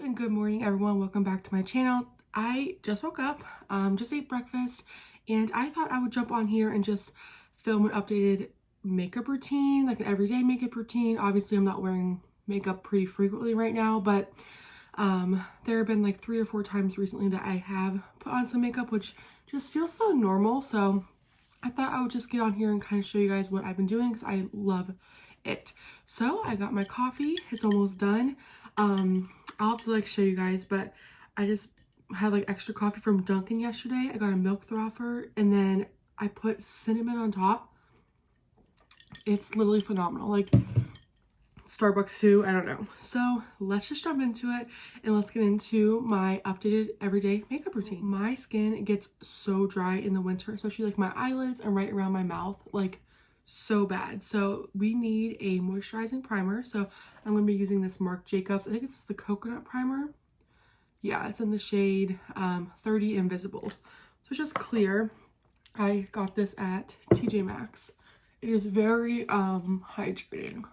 and good morning everyone. Welcome back to my channel. I just woke up, just ate breakfast, and I thought I would jump on here and just film an updated makeup routine, like an everyday makeup routine. Obviously I'm not wearing makeup pretty frequently right now, but there have been like 3 or 4 times recently that I have put on some makeup, which just feels so normal. So I thought I would just get on here and kind of show you guys what I've been doing because I love it. So I got my coffee, it's almost done. I'll have to like show you guys, but I just had like extra coffee from Dunkin' yesterday. I got a milk frother and then I put cinnamon on top. It's literally phenomenal. Like Starbucks too, I don't know. So let's just jump into it and let's get into my updated everyday makeup routine. My skin gets so dry in the winter, especially like my eyelids and right around my mouth, like so bad. So we need a moisturizing primer. So I'm going to be using this Marc Jacobs. I think it's the coconut primer. Yeah, it's in the shade 30 Invisible. So it's just clear. I got this at TJ Maxx. It is very hydrating.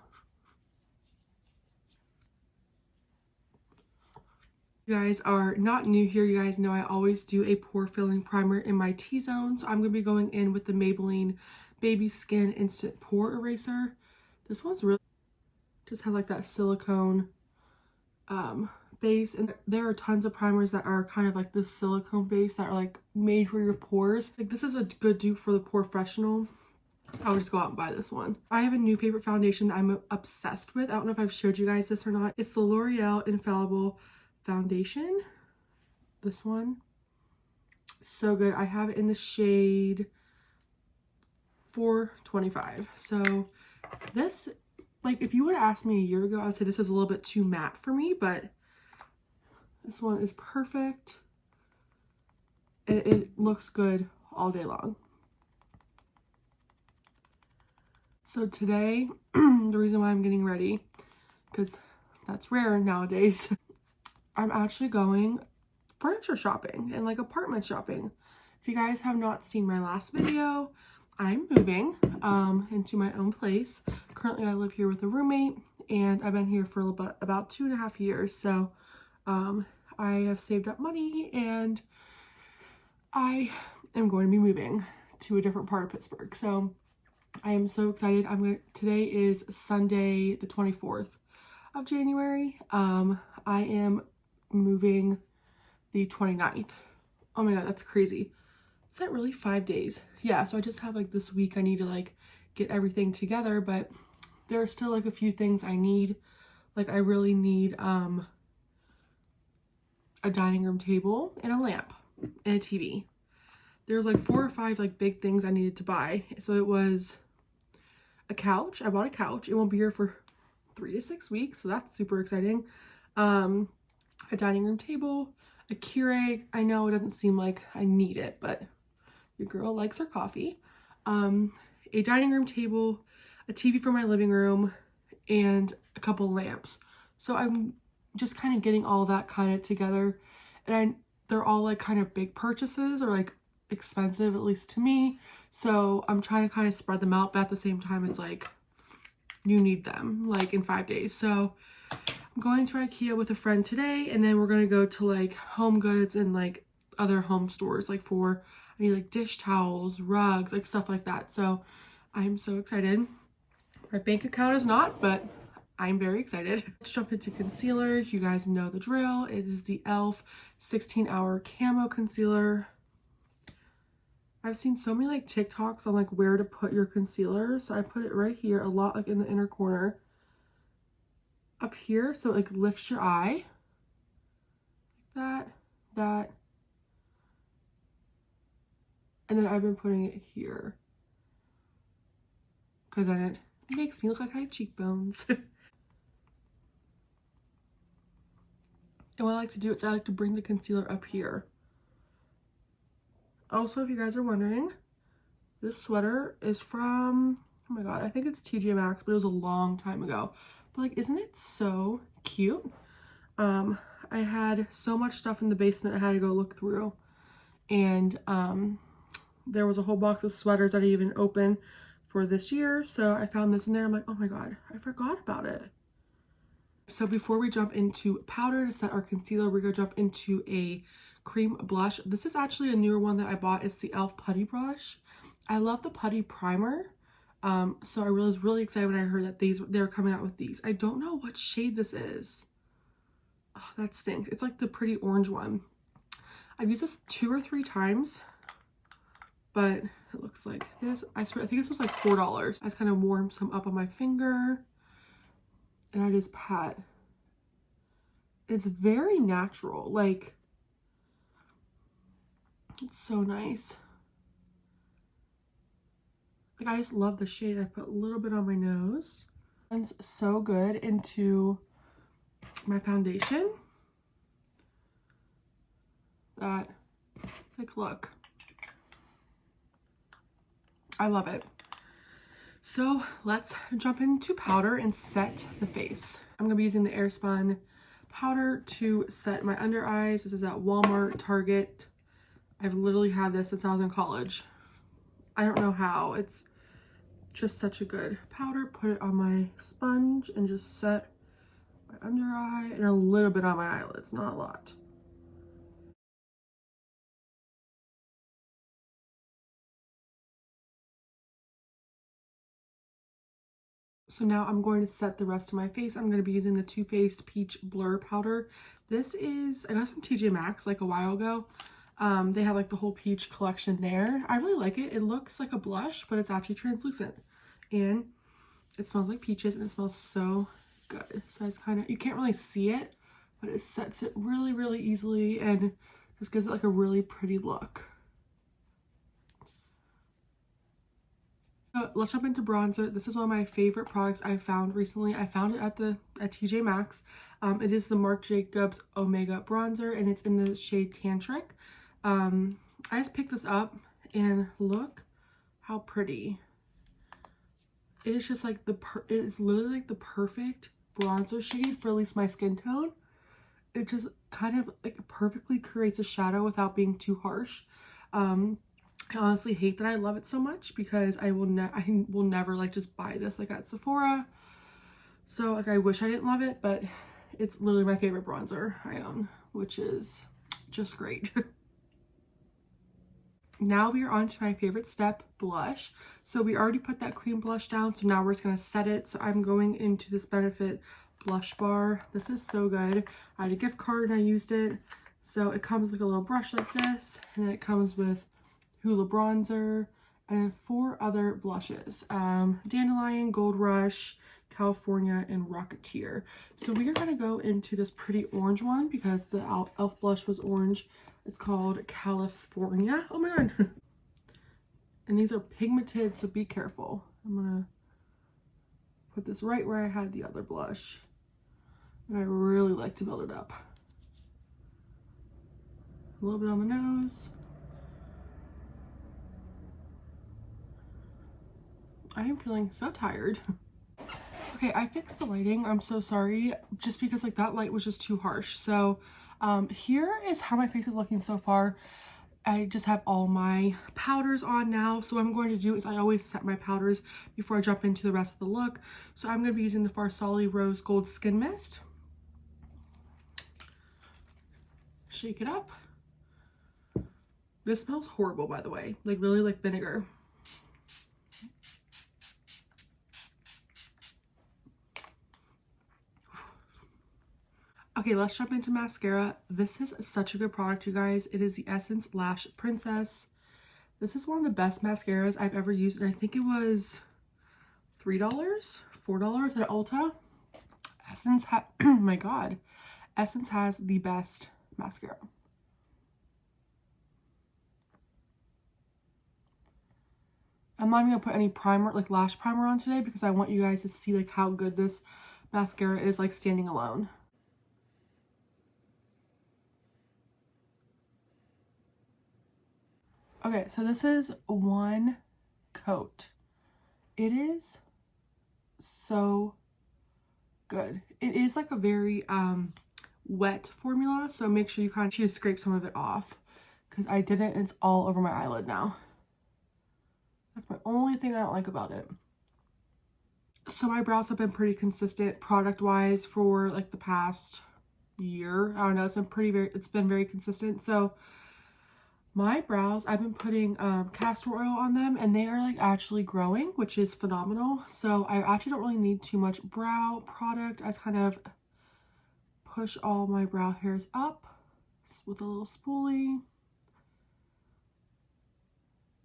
You guys are not new here, you guys know I always do a pore filling primer in my T-zone. So I'm going to be going in with the Maybelline Baby Skin Instant Pore Eraser. This one's really just has like that silicone base, and there are tons of primers that are kind of like this silicone base that are like made for your pores. Like this is a good dupe for the Porefessional. I would just go out and buy this one. I have a new favorite foundation that I'm obsessed with. I don't know if I've showed you guys this or not. It's the L'Oreal Infallible Foundation. This one, so good. I have it in the shade 425. So this, like if you would have asked me a year ago, I would say this is a little bit too matte for me, but this one is perfect. It looks good all day long. So today, the reason why I'm getting ready, because that's rare nowadays, I'm actually going furniture shopping and like apartment shopping. If you guys have not seen my last video, I'm moving into my own place. Currently I live here with a roommate and I've been here for about 2.5 years. So I have saved up money and I am going to be moving to a different part of Pittsburgh. So I am so excited. Today is Sunday the 24th of January. I am moving the 29th. Oh my god, that's crazy. Is that really 5 days? Yeah, so I just have like this week I need to like get everything together, but there are still like a few things I need. Like I really need a dining room table and a lamp and a TV. There's like 4 or 5 like big things I needed to buy. So it was a couch. I bought a couch. It won't be here for 3 to 6 weeks, so that's super exciting. A dining room table, a Keurig. I know it doesn't seem like I need it, but your girl likes her coffee. A dining room table, a TV for my living room, and a couple lamps. So I'm just kind of getting all that kind of together, and they're all like kind of big purchases or like expensive, at least to me. So I'm trying to kind of spread them out, but at the same time it's like you need them like in 5 days. So I'm going to IKEA with a friend today, and then we're going to go to like Home Goods and like other home stores, like I need like dish towels, rugs, like stuff like that. So I'm so excited. My bank account is not, but I'm very excited. Let's jump into concealer. You guys know the drill. It is the e.l.f. 16-hour camo concealer. I've seen so many like TikToks on like where to put your concealer. So I put it right here, a lot like in the inner corner up here. So it like lifts your eye. That. And then I've been putting it here because then it makes me look like I have cheekbones. And what I like to do is I like to bring the concealer up here. Also, if you guys are wondering, this sweater is from, oh my god, I think it's TJ Maxx, but it was a long time ago. But like, isn't it so cute? I had so much stuff in the basement I had to go look through. And there was a whole box of sweaters I didn't even open for this year. So I found this in there. I'm like, oh my god, I forgot about it. So before we jump into powder to set our concealer, we're gonna jump into a cream blush. This is actually a newer one that I bought. It's the e.l.f. Putty Brush. I love the Putty Primer. So I was really excited when I heard that they're coming out with these. I don't know what shade this is. Oh, that stinks. It's like the pretty orange one. I've used this 2 or 3 times, but it looks like this. I swear, I think this was like $4. I just kind of warm some up on my finger, and I just pat. It's very natural. Like, it's so nice. Like, I just love the shade. I put a little bit on my nose. It's so good into my foundation. That, like, look. I love it. So let's jump into powder and set the face. I'm gonna be using the Airspun powder to set my under eyes. This is at Walmart, Target. I've literally had this since I was in college. I don't know how. It's just such a good powder. Put it on my sponge and just set my under eye and a little bit on my eyelids, not a lot. So now I'm going to set the rest of my face. I'm going to be using the Too Faced Peach Blur Powder. This is, I got from TJ Maxx like a while ago. They have like the whole peach collection there. I really like it. It looks like a blush, but it's actually translucent. And it smells like peaches and it smells so good. So it's kind of, you can't really see it, but it sets it really, really easily and just gives it like a really pretty look. So let's jump into bronzer. This is one of my favorite products I found recently. I found it at TJ Maxx. It is the Marc Jacobs Omega bronzer and it's in the shade Tantric. I just picked this up and look how pretty. It is just like it is literally like the perfect bronzer shade for at least my skin tone. It just kind of like perfectly creates a shadow without being too harsh. I honestly hate that I love it so much because I will never like just buy this like at Sephora. So like I wish I didn't love it, but it's literally my favorite bronzer I own, which is just great. Now we are on to my favorite step, blush. So we already put that cream blush down, so now we're just gonna set it. So I'm going into this Benefit blush bar. This is so good. I had a gift card and I used it. So it comes with a little brush like this, and then it comes with Hoola bronzer and 4 other blushes, Dandelion, Gold Rush, California, and Rocketeer. So we are going to go into this pretty orange one because the e.l.f. blush was orange. It's called California. Oh my god. And these are pigmented, so be careful. I'm going to put this right where I had the other blush. And I really like to build it up. A little bit on the nose. I am feeling so tired. Okay, I fixed the lighting. I'm so sorry. Just because like that light was just too harsh. So here is how my face is looking so far. I just have all my powders on now. So what I'm going to do is I always set my powders before I jump into the rest of the look. So I'm going to be using the Farsali Rose Gold Skin Mist. Shake it up. This smells horrible, by the way. Like literally like vinegar. Okay, let's jump into mascara. This is such a good product, you guys. It is the Essence Lash Princess. This is one of the best mascaras I've ever used, and I think it was $3, $4 at Ulta. Essence oh my god. Essence has the best mascara. I'm not even gonna put any primer, like lash primer on today because I want you guys to see like how good this mascara is like standing alone. Okay, so this is one coat. It is so good. It is like a very wet formula, so make sure you kind of scrape some of it off because I didn't. It's all over my eyelid now. That's my only thing I don't like about it. So my brows have been pretty consistent product wise for like the past year. I don't know, it's been very consistent. So my brows, I've been putting castor oil on them, and they are like actually growing, which is phenomenal. So I actually don't really need too much brow product. I just kind of push all my brow hairs up with a little spoolie,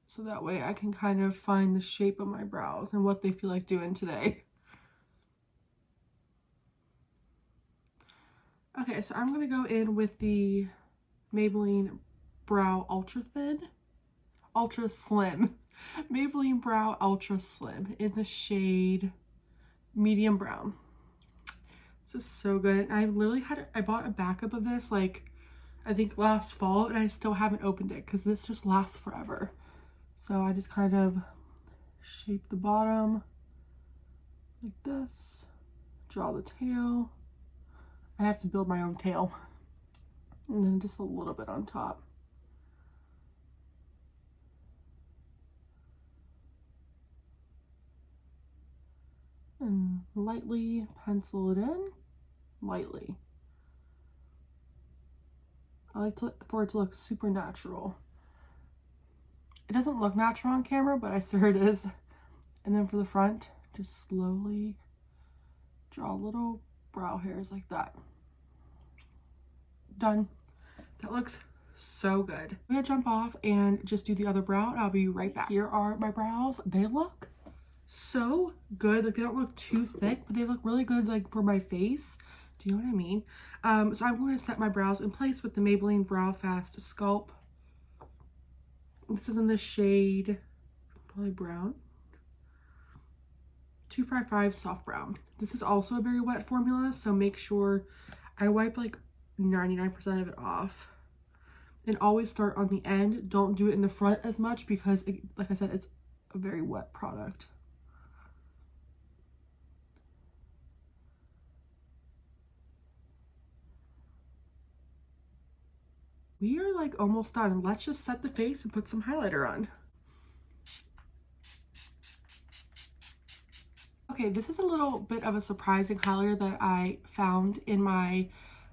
so that way I can kind of find the shape of my brows and what they feel like doing today. Okay, so I'm gonna go in with the Maybelline Brow Ultra Slim Maybelline Brow Ultra Slim in the shade medium brown. This is so good. I literally I bought a backup of this like I think last fall, and I still haven't opened it because this just lasts forever. So I just kind of shape the bottom like this, draw the tail. I have to build my own tail, and then just a little bit on top. And lightly pencil it in, lightly. I like for it to look super natural. It doesn't look natural on camera, but I swear it is. And then for the front, just slowly draw little brow hairs like that. Done. That looks so good. I'm gonna jump off and just do the other brow, and I'll be right back. Here are my brows. They look so good. Like, they don't look too thick, but they look really good like for my face. Do you know what I mean? So I'm going to set my brows in place with the Maybelline Brow Fast Sculpt. This is in the shade probably brown, 255 soft brown. This is also a very wet formula, so make sure I wipe like 99% of it off, and always start on the end. Don't do it in the front as much because like I said, it's a very wet product. We are like almost done. Let's just set the face and put some highlighter on. Okay, this is a little bit of a surprising highlighter that I found in my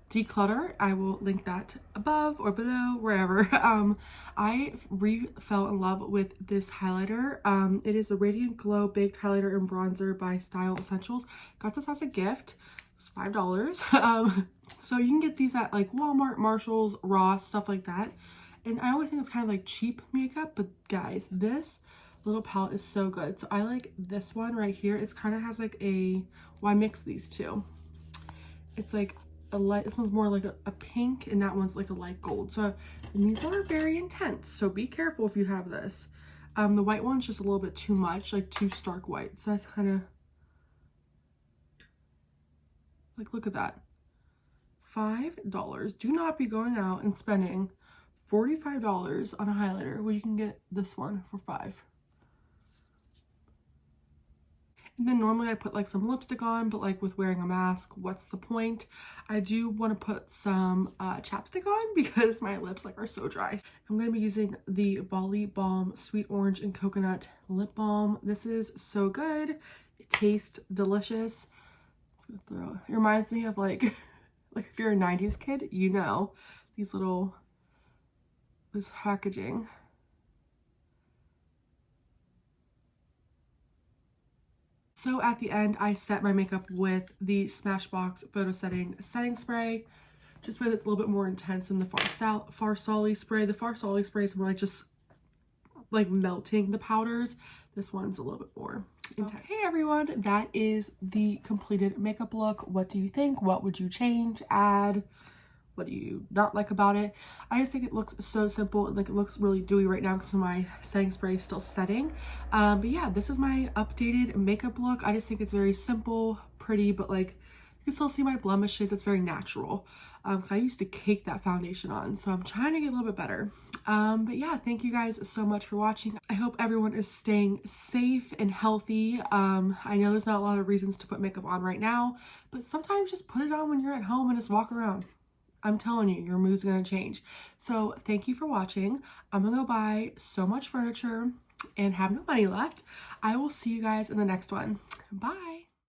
declutter. I will link that above or below, wherever. I fell in love with this highlighter. It is the Radiant Glow Baked Highlighter and Bronzer by Style Essentials. Got this as a gift. It was $5. So you can get these at like Walmart, Marshalls, Ross, stuff like that. And I always think it's kind of like cheap makeup, but guys, this little palette is so good. So I like this one right here. It's kind of has like a, well, I mix these two. It's like a light, this one's more like a pink, and that one's like a light gold. So, and these are very intense, so be careful if you have this. The white one's just a little bit too much, like too stark white. So that's kind of like, look at that. $5. Do not be going out and spending $45 on a highlighter when you can get this one for $5. And then normally I put like some lipstick on, but like with wearing a mask, what's the point? I do want to put some chapstick on because my lips like are so dry. I'm going to be using the Bali Balm Sweet Orange and Coconut Lip Balm. This is so good. It tastes delicious. Just gonna throw it. It reminds me of like if you're a 90s kid, you know, these little, this packaging. So at the end, I set my makeup with the Smashbox Photo Setting Spray, just because it's a little bit more intense than the Farsali spray. The Farsali spray is more like just like melting the powders. This one's a little bit more intense. Hey everyone, that is the completed makeup look. What do you think? What would you change, add? What do you not like about it? I just think it looks so simple. Like, it looks really dewy right now because my setting spray is still setting. But yeah, this is my updated makeup look. I just think it's very simple, pretty, but like you can still see my blemishes. It's very natural. Because I used to cake that foundation on, so I'm trying to get a little bit better. But yeah, thank you guys so much for watching. I hope everyone is staying safe and healthy. I know there's not a lot of reasons to put makeup on right now, but sometimes just put it on when you're at home and just walk around. I'm telling you, your mood's gonna change. So thank you for watching. I'm gonna go buy so much furniture. and have no money left. I will see you guys in the next one. Bye.